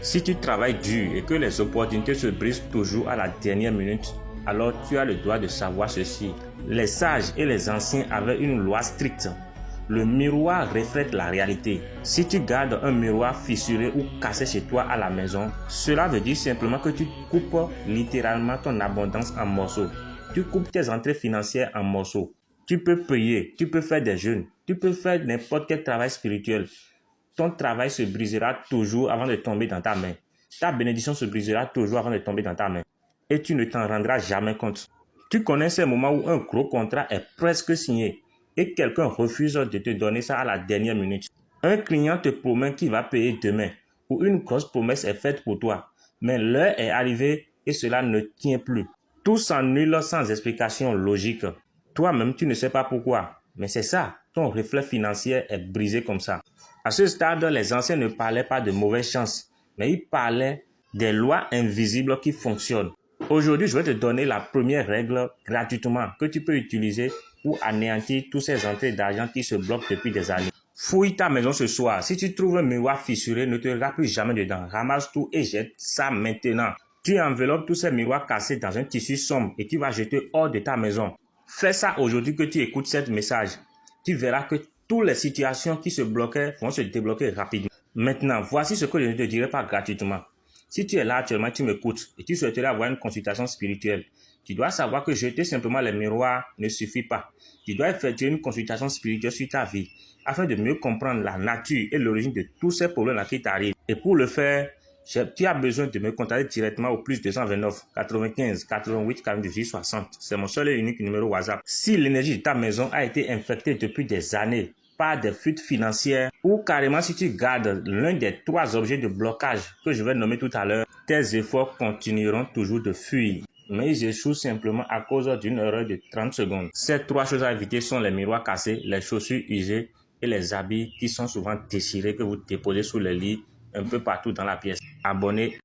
Si tu travailles dur et que les opportunités se brisent toujours à la dernière minute, alors tu as le droit de savoir ceci. Les sages et les anciens avaient une loi stricte. Le miroir reflète la réalité. Si tu gardes un miroir fissuré ou cassé chez toi à la maison, cela veut dire simplement que tu coupes littéralement ton abondance en morceaux. Tu coupes tes entrées financières en morceaux. Tu peux prier, tu peux faire des jeûnes, tu peux faire n'importe quel travail spirituel. Ton travail se brisera toujours avant de tomber dans ta main. Ta bénédiction se brisera toujours avant de tomber dans ta main. Et tu ne t'en rendras jamais compte. Tu connais ces moments où un gros contrat est presque signé et quelqu'un refuse de te donner ça à la dernière minute. Un client te promet qu'il va payer demain ou une grosse promesse est faite pour toi. Mais l'heure est arrivée et cela ne tient plus. Tout s'annule sans explication logique. Toi-même, tu ne sais pas pourquoi. Mais c'est ça, ton reflet financier est brisé comme ça. À ce stade, les anciens ne parlaient pas de mauvaise chance, mais ils parlaient des lois invisibles qui fonctionnent. Aujourd'hui, je vais te donner la première règle gratuitement que tu peux utiliser pour anéantir tous ces entrées d'argent qui se bloquent depuis des années. Fouille ta maison ce soir. Si tu trouves un miroir fissuré, ne te regarde plus jamais dedans. Ramasse tout et jette ça maintenant. Tu enveloppes tous ces miroirs cassés dans un tissu sombre et tu vas jeter hors de ta maison. Fais ça aujourd'hui que tu écoutes ce message. Tu verras que toutes les situations qui se bloquaient vont se débloquer rapidement. Maintenant, voici ce que je ne te dirai pas gratuitement. Si tu es là actuellement, tu m'écoutes et tu souhaiterais avoir une consultation spirituelle, tu dois savoir que jeter simplement les miroirs ne suffit pas. Tu dois effectuer une consultation spirituelle sur ta vie afin de mieux comprendre la nature et l'origine de tous ces problèmes qui t'arrivent. Et pour le faire, tu as besoin de me contacter directement au plus 229 95 88 48 60. C'est mon seul et unique numéro WhatsApp. Si l'énergie de ta maison a été infectée depuis des années par des fuites financières ou carrément si tu gardes l'un des 3 objets de blocage que je vais nommer tout à l'heure, tes efforts continueront toujours de fuir. Mais ils échouent simplement à cause d'une erreur de 30 secondes. Ces 3 choses à éviter sont les miroirs cassés, les chaussures usées et les habits qui sont souvent déchirés que vous déposez sous le lit un peu partout dans la pièce. Abonnez.